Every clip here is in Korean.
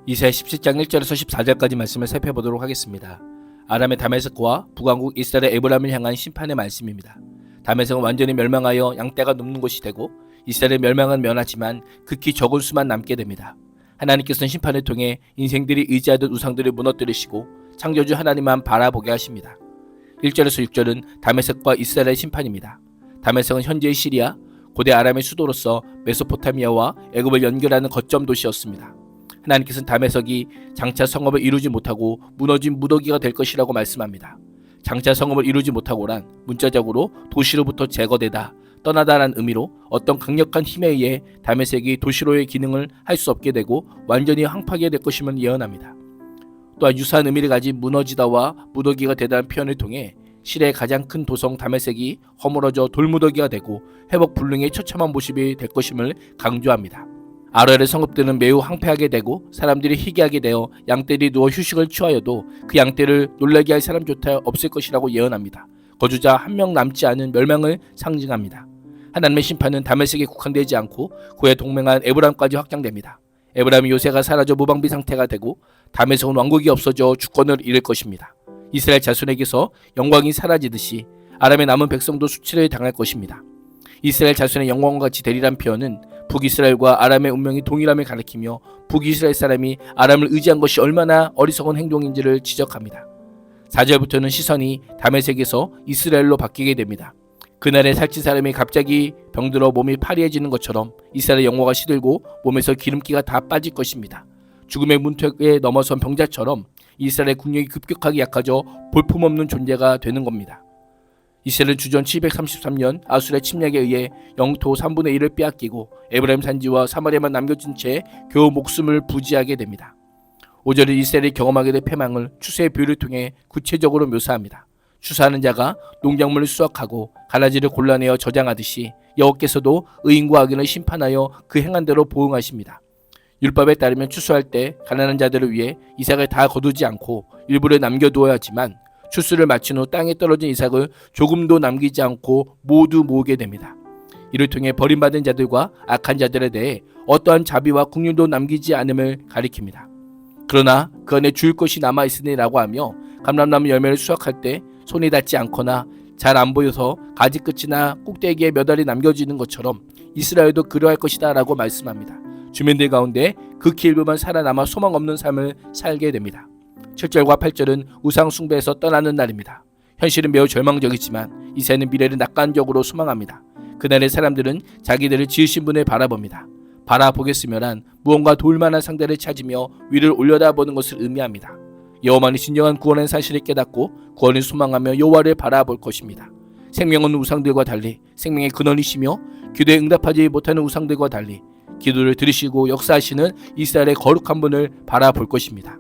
이사야 17장 1절에서 14절까지 말씀을 살펴보도록 하겠습니다. 아람의 다메섹과 북왕국 이스라엘의 에브라임을 향한 심판의 말씀입니다. 다메섹은 완전히 멸망하여 양떼가 눕는 곳이 되고 이스라엘의 멸망은 면하지만 극히 적은 수만 남게 됩니다. 하나님께서는 심판을 통해 인생들이 의지하던 우상들을 무너뜨리시고 창조주 하나님만 바라보게 하십니다. 1절에서 6절은 다메섹과 이스라엘의 심판입니다. 다메섹은 현재의 시리아, 고대 아람의 수도로서 메소포타미아와 애굽을 연결하는 거점 도시였습니다. 하나님께서는 다메섹이 장차 성읍을 이루지 못하고 무너진 무더기가 될 것이라고 말씀합니다. 장차 성읍을 이루지 못하고란 문자적으로 도시로부터 제거되다, 떠나다라는 의미로 어떤 강력한 힘에 의해 다메섹이 도시로의 기능을 할 수 없게 되고 완전히 황폐하게 될 것임을 예언합니다. 또한 유사한 의미를 가진 무너지다와 무더기가 되다는 표현을 통해 시리아의 가장 큰 도성 다메섹이 허물어져 돌무더기가 되고 회복 불능의 처참한 모습이 될 것임을 강조합니다. 아라엘의 성읍들은 매우 황폐하게 되고 사람들이 희귀하게 되어 양떼들이 누워 휴식을 취하여도 그 양떼를 놀라게 할 사람조차 없을 것이라고 예언합니다. 거주자 한 명 남지 않은 멸망을 상징합니다. 하나님의 심판은 다메섹에 국한되지 않고 그에 동맹한 에브라임까지 확장됩니다. 에브라임의 요새가 사라져 무방비 상태가 되고 다메섹은 왕국이 없어져 주권을 잃을 것입니다. 이스라엘 자손에게서 영광이 사라지듯이 아람의 남은 백성도 수치를 당할 것입니다. 이스라엘 자손의 영광과 같이 되리란 표현은 북이스라엘과 아람의 운명이 동일함을 가리키며 북이스라엘 사람이 아람을 의지한 것이 얼마나 어리석은 행동인지를 지적합니다. 4절부터는 시선이 다메섹에서 이스라엘로 바뀌게 됩니다. 그날에 살찐 사람이 갑자기 병들어 몸이 파리해지는 것처럼 이스라엘의 영화가 시들고 몸에서 기름기가 다 빠질 것입니다. 죽음의 문턱에 넘어선 병자처럼 이스라엘의 국력이 급격하게 약해져 볼품없는 존재가 되는 겁니다. 이스라엘은 주전 733년 아수르의 침략에 의해 영토 3분의 1을 빼앗기고 에브라임 산지와 사마리아만 남겨진 채 겨우 목숨을 부지하게 됩니다. 5절은 이스라엘이 경험하게 될 패망을 추수의 비유를 통해 구체적으로 묘사합니다. 추수하는 자가 농작물을 수확하고 가라지를 골라내어 저장하듯이 여호와께서도 의인과 악인을 심판하여 그 행한 대로 보응하십니다. 율법에 따르면 추수할 때 가난한 자들을 위해 이삭을 다 거두지 않고 일부를 남겨두어야 하지만 추수를 마친 후 땅에 떨어진 이삭을 조금도 남기지 않고 모두 모으게 됩니다. 이를 통해 버림받은 자들과 악한 자들에 대해 어떠한 자비와 긍휼도 남기지 않음을 가리킵니다. 그러나 그 안에 주일 것이 남아있으니라고 하며 감람나무 열매를 수확할 때 손이 닿지 않거나 잘 안 보여서 가지 끝이나 꼭대기에 몇 알이 남겨지는 것처럼 이스라엘도 그러할 것이다 라고 말씀합니다. 주민들 가운데 극히 일부만 살아남아 소망 없는 삶을 살게 됩니다. 7절과 8절은 우상 숭배에서 떠나는 날입니다. 현실은 매우 절망적이지만 이새는 미래를 낙관적으로 소망합니다. 그날의 사람들은 자기들을 지으신 분을 바라봅니다. 바라보겠으면한 무언가 도울 만한 상대를 찾으며 위를 올려다보는 것을 의미합니다. 여호와만이 진정한 구원의 사실을 깨닫고 구원을 소망하며 여호와를 바라볼 것입니다. 생명은 우상들과 달리 생명의 근원이시며 기도에 응답하지 못하는 우상들과 달리 기도를 들으시고 역사하시는 이스라엘의 거룩한 분을 바라볼 것입니다.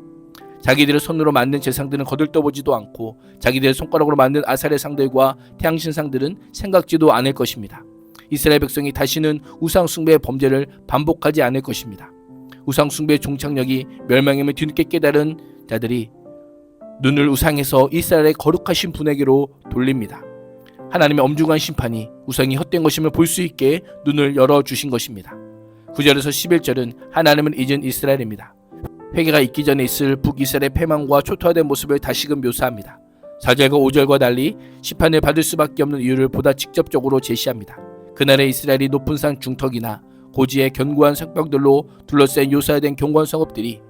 자기들의 손으로 만든 제상들은 거들떠보지도 않고 자기들의 손가락으로 만든 아사레 상들과 태양신상들은 생각지도 않을 것입니다. 이스라엘 백성이 다시는 우상숭배의 범죄를 반복하지 않을 것입니다. 우상숭배의 종착역이 멸망임을 뒤늦게 깨달은 자들이 눈을 우상에서 이스라엘의 거룩하신 분에게로 돌립니다. 하나님의 엄중한 심판이 우상이 헛된 것임을 볼 수 있게 눈을 열어주신 것입니다. 9절에서 11절은 하나님을 잊은 이스라엘입니다. 회개가 있기 전에 있을 북이스라엘의 패망과 초토화된 모습을 다시금 묘사합니다. 4절과 5절과 달리 심판을 받을 수밖에 없는 이유를 보다 직접적으로 제시합니다. 그날의 이스라엘이 높은 산 중턱이나 고지의 견고한 성벽들로 둘러싼 요사화된 견고한 성읍들이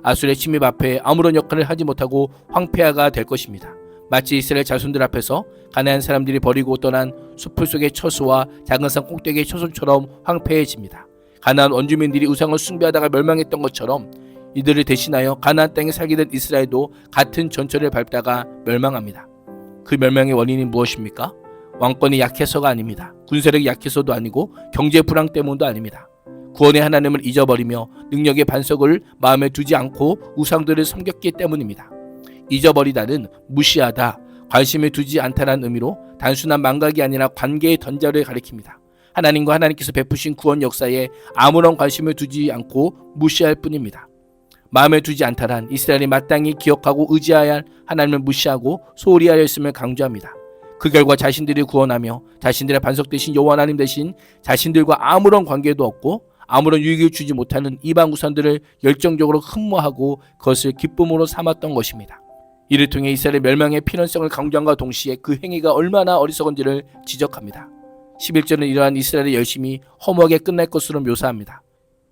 아수르의 침입 앞에 아무런 역할을 하지 못하고 황폐화가 될 것입니다. 마치 이스라엘 자손들 앞에서 가나안 사람들이 버리고 떠난 숲풀 속의 처소와 작은 산 꼭대기의 초소처럼 황폐해집니다. 가나안 원주민들이 우상을 숭배하다가 멸망했던 것처럼 이들을 대신하여 가나안 땅에 살게 된 이스라엘도 같은 전철을 밟다가 멸망합니다. 그 멸망의 원인이 무엇입니까? 왕권이 약해서가 아닙니다. 군사력이 약해서도 아니고 경제 불황 때문도 아닙니다. 구원의 하나님을 잊어버리며 능력의 반석을 마음에 두지 않고 우상들을 섬겼기 때문입니다. 잊어버리다는 무시하다, 관심을 두지 않다라는 의미로 단순한 망각이 아니라 관계의 던절을 가리킵니다. 하나님과 하나님께서 베푸신 구원 역사에 아무런 관심을 두지 않고 무시할 뿐입니다. 마음에 두지 않다란 이스라엘이 마땅히 기억하고 의지해야 할 하나님을 무시하고 소홀히 하려 했음을 강조합니다. 그 결과 자신들이 구원하며 자신들의 반석 대신 여호와 하나님 대신 자신들과 아무런 관계도 없고 아무런 유익을 주지 못하는 이방 우상들을 열정적으로 흠모하고 그것을 기쁨으로 삼았던 것입니다. 이를 통해 이스라엘의 멸망의 필연성을 강조함과 동시에 그 행위가 얼마나 어리석은지를 지적합니다. 11절은 이러한 이스라엘의 열심이 허무하게 끝날 것으로 묘사합니다.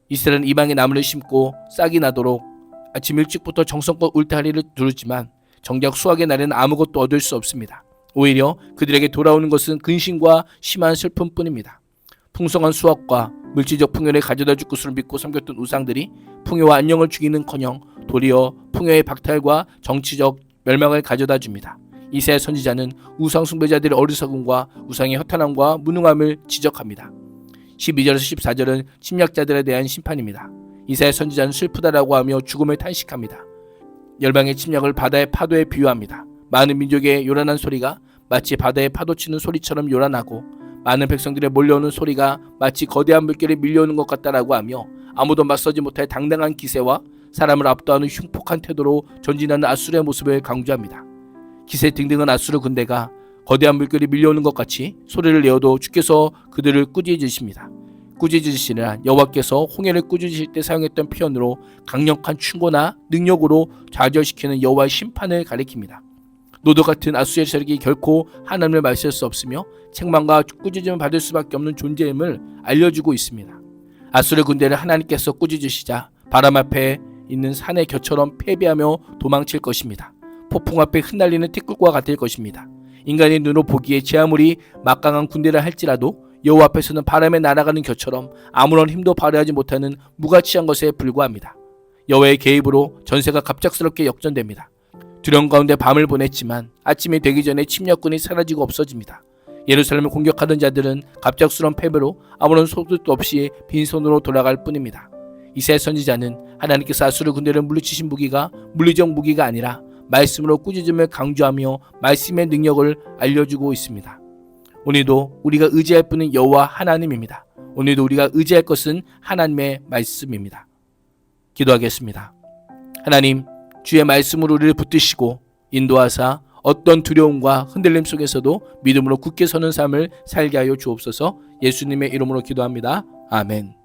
이스라엘은 이방의 나무를 심고 싹이 나도록 아침 일찍부터 정성껏 울타리를 두르지만 정작 수확의 날에는 아무것도 얻을 수 없습니다. 오히려 그들에게 돌아오는 것은 근심과 심한 슬픔뿐입니다. 풍성한 수확과 물질적 풍요를 가져다 줄 것으로 믿고 섬겼던 우상들이 풍요와 안녕을 주기는커녕 도리어 풍요의 박탈과 정치적 멸망을 가져다 줍니다. 이사야 선지자는 우상 숭배자들의 어리석음과 우상의 허탄함과 무능함을 지적합니다. 12절에서 14절은 침략자들에 대한 심판입니다. 이사야 선지자는 슬프다라고 하며 죽음을 탄식합니다. 열방의 침략을 바다의 파도에 비유합니다. 많은 민족의 요란한 소리가 마치 바다의 파도 치는 소리처럼 요란하고 많은 백성들의 몰려오는 소리가 마치 거대한 물결이 밀려오는 것 같다라고 하며 아무도 맞서지 못할 당당한 기세와 사람을 압도하는 흉폭한 태도로 전진하는 아수르의 모습을 강조합니다. 기세 등등한 아수르 군대가 거대한 물결이 밀려오는 것 같이 소리를 내어도 주께서 그들을 꾸짖으십니다. 꾸짖으시니라 여호와께서 홍해를 꾸짖으실 때 사용했던 표현으로 강력한 충고나 능력으로 좌절시키는 여호와의 심판을 가리킵니다. 노도 같은 아수르의 세력이 결코 하나님을 말실 수 없으며 책망과 꾸짖음을 받을 수밖에 없는 존재임을 알려주고 있습니다. 아수르 군대를 하나님께서 꾸짖으시자 바람 앞에 있는 산의 겨처럼 패배하며 도망칠 것입니다. 폭풍 앞에 흩날리는 티끌과 같을 것입니다. 인간의 눈으로 보기에 제 아무리 막강한 군대라 할지라도 여호와 앞에서는 바람에 날아가는 겨처럼 아무런 힘도 발휘하지 못하는 무가치한 것에 불과합니다. 여호와의 개입으로 전세가 갑작스럽게 역전됩니다. 두려움 가운데 밤을 보냈지만 아침이 되기 전에 침략군이 사라지고 없어집니다. 예루살렘을 공격하던 자들은 갑작스러운 패배로 아무런 소득도 없이 빈손으로 돌아갈 뿐입니다. 이사야 선지자는 하나님께서 아수르 군대를 물리치신 무기가 물리적 무기가 아니라 말씀으로 꾸짖음을 강조하며 말씀의 능력을 알려주고 있습니다. 오늘도 우리가 의지할 분은 여호와 하나님입니다. 오늘도 우리가 의지할 것은 하나님의 말씀입니다. 기도하겠습니다. 하나님, 주의 말씀으로 우리를 붙드시고 인도하사 어떤 두려움과 흔들림 속에서도 믿음으로 굳게 서는 삶을 살게 하여 주옵소서. 예수님의 이름으로 기도합니다. 아멘.